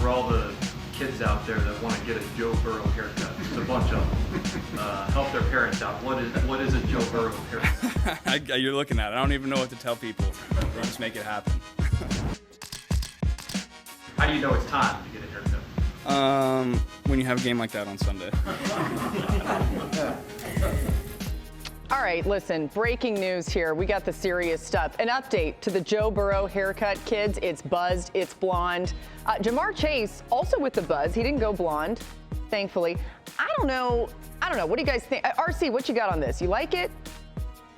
all the kids out there that want to get a Joe Burrow haircut. There's a bunch of them. Help their parents out. What is a Joe Burrow haircut? You're looking at it. I don't even know what to tell people. We'll just make it happen. How do you know it's time to get a haircut? When you have a game like that on Sunday. All right, listen, breaking news here. We got the serious stuff. An update to the Joe Burrow haircut, kids. It's buzzed, it's blonde. Jamar Chase, also with the buzz. He didn't go blonde, thankfully. I don't know. What do you guys think? RC, what you got on this? You like it?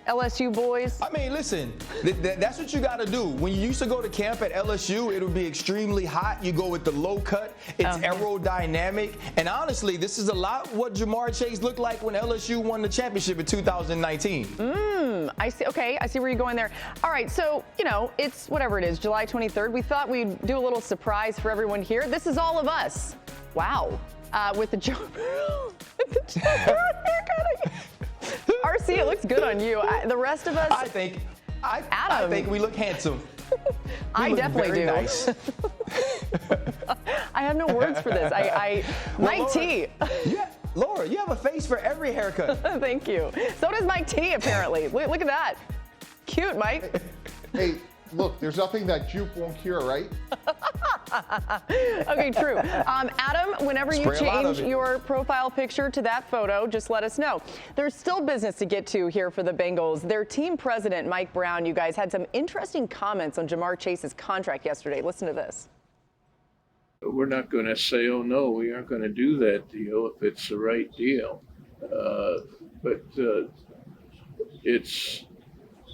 LSU boys? I mean, listen, that's what you got to do. When you used to go to camp at LSU, it would be extremely hot. You go with the low cut. It's aerodynamic. And honestly, this is a lot what Jamar Chase looked like when LSU won the championship in 2019. I see. Okay, I see where you're going there. All right, so, it's whatever it is, July 23rd. We thought we'd do a little surprise for everyone here. This is all of us. Wow. With the Joe Burrow. RC, it looks good on you. The rest of us, I think we look handsome. I definitely do. Nice. I have no words for this. Mike T. Yeah, Laura, you have a face for every haircut. Thank you. So does Mike T, apparently. Look at that. Cute, Mike. Hey, look, there's nothing that juke won't cure, right? Okay, true. Adam, whenever you change your profile picture to that photo, just let us know. There's still business to get to here for the Bengals. Their team president, Mike Brown, you guys had some interesting comments on Jamar Chase's contract yesterday. Listen to this. We're not going to say, oh, no, we aren't going to do that deal if it's the right deal. But it's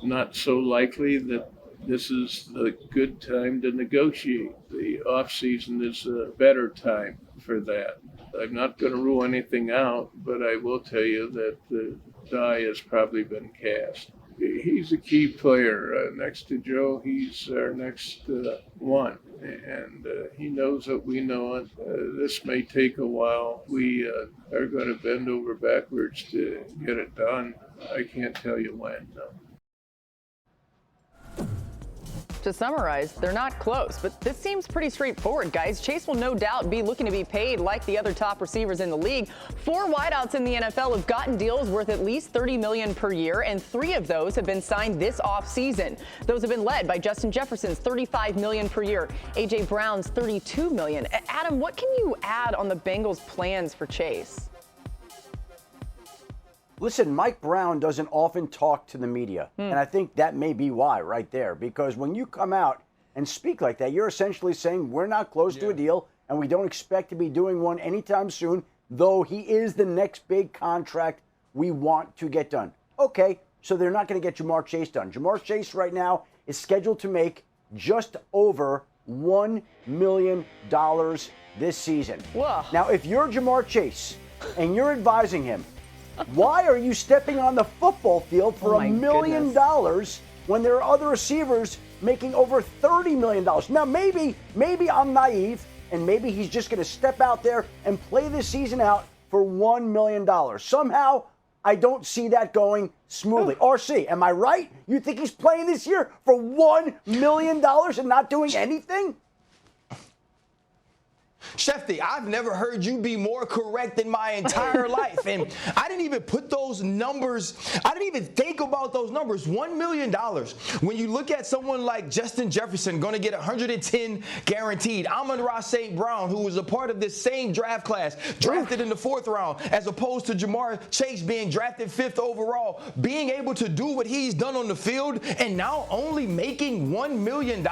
not so likely that this is the good time to negotiate. The off-season is a better time for that. I'm not going to rule anything out, but I will tell you that the die has probably been cast. He's a key player. Next to Joe, he's our next one. And he knows what we know. This may take a while. We are going to bend over backwards to get it done. I can't tell you when, no. To summarize, they're not close, but this seems pretty straightforward, guys. Chase will no doubt be looking to be paid like the other top receivers in the league. 4 wideouts in the NFL have gotten deals worth at least $30 million per year, and 3 of those have been signed this offseason. Those have been led by Justin Jefferson's $35 million per year, A.J. Brown's $32 million. Adam, what can you add on the Bengals' plans for Chase? Listen, Mike Brown doesn't often talk to the media, and I think that may be why right there, because when you come out and speak like that, you're essentially saying we're not close to a deal, and we don't expect to be doing one anytime soon, though he is the next big contract we want to get done. Okay, so they're not going to get Jamar Chase done. Jamar Chase right now is scheduled to make just over $1 million this season. Whoa. Now, if you're Jamar Chase and you're advising him, why are you stepping on the football field for $1 million when there are other receivers making over $30 million? Now, maybe I'm naive, and maybe he's just going to step out there and play this season out for $1 million. Somehow, I don't see that going smoothly. RC, am I right? You think he's playing this year for $1 million and not doing anything? Shefty, I've never heard you be more correct in my entire life. And I didn't even put those numbers, I didn't even think about those numbers. $1 million. When you look at someone like Justin Jefferson going to get 110 guaranteed. Amon-Ra St. Brown, who was a part of this same draft class, drafted in the 4th round, as opposed to Jamar Chase being drafted 5th overall, being able to do what he's done on the field and now only making $1 million.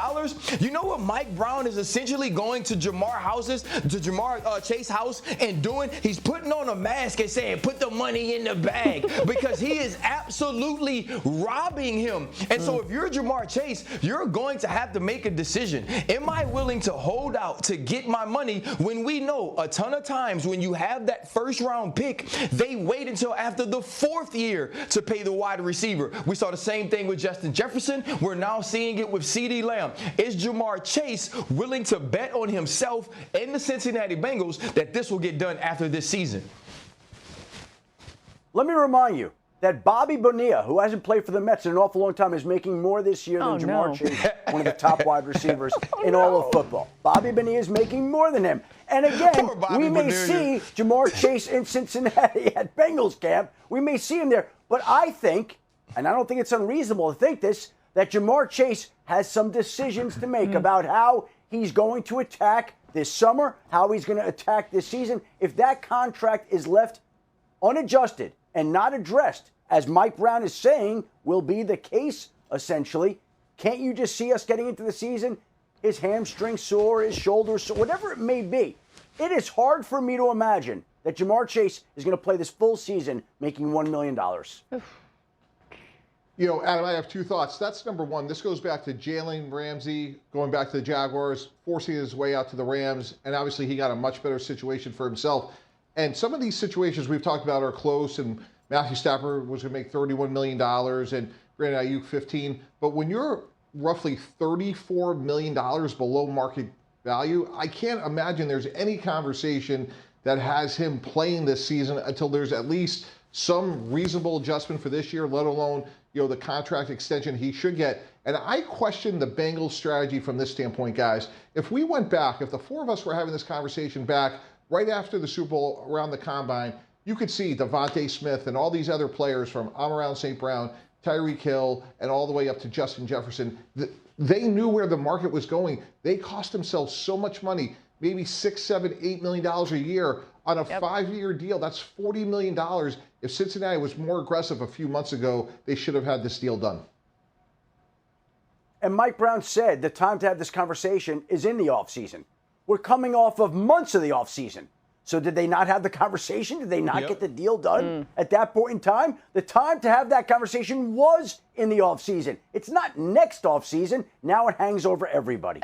You know what Mike Brown is essentially going to Jamar Chase house and doing? He's putting on a mask and saying, put the money in the bag, because he is absolutely robbing him. And so if you're Jamar Chase, you're going to have to make a decision. Am I willing to hold out to get my money when we know a ton of times when you have that 1st round pick, they wait until after the 4th year to pay the wide receiver? We saw the same thing with Justin Jefferson. We're now seeing it with CeeDee Lamb. Is Jamar Chase willing to bet on himself and the Cincinnati Bengals that this will get done after this season? Let me remind you, that Bobby Bonilla, who hasn't played for the Mets in an awful long time, is making more this year than Jamar Chase, one of the top wide receivers in all of football. Bobby Bonilla is making more than him. And again, we may see Jamar Chase in Cincinnati at Bengals camp. We may see him there. But I think, and I don't think it's unreasonable to think this, that Jamar Chase has some decisions to make about how he's going to attack this summer, how he's going to attack this season. If that contract is left unadjusted and not addressed, as Mike Brown is saying will be the case, essentially, can't you just see us getting into the season, his hamstring sore, his shoulder sore, whatever it may be? It is hard for me to imagine that Jamar Chase is going to play this full season making $1 million. You know, Adam, I have two thoughts. That's number one. This goes back to Jalen Ramsey going back to the Jaguars, forcing his way out to the Rams, and obviously he got a much better situation for himself. And some of these situations we've talked about are close, and Matthew Stafford was going to make $31 million, and Brandon Ayuk $15. But when you're roughly $34 million below market value, I can't imagine there's any conversation that has him playing this season until there's at least some reasonable adjustment for this year, let alone, you know, the contract extension he should get. And I question the Bengals strategy from this standpoint, guys. If we went back, if the four of us were having this conversation back right after the Super Bowl around the Combine, you could see Devontae Smith and all these other players from Amon-Ra St. Brown, Tyreek Hill, and all the way up to Justin Jefferson. They knew where the market was going. They cost themselves so much money, maybe $6, $7, $8 million a year on a 5-year deal. That's $40 million. If Cincinnati was more aggressive a few months ago, they should have had this deal done. And Mike Brown said the time to have this conversation is in the offseason. We're coming off of months of the offseason. So did they not have the conversation? Did they not get the deal done at that point in time? The time to have that conversation was in the offseason. It's not next offseason. Now it hangs over everybody.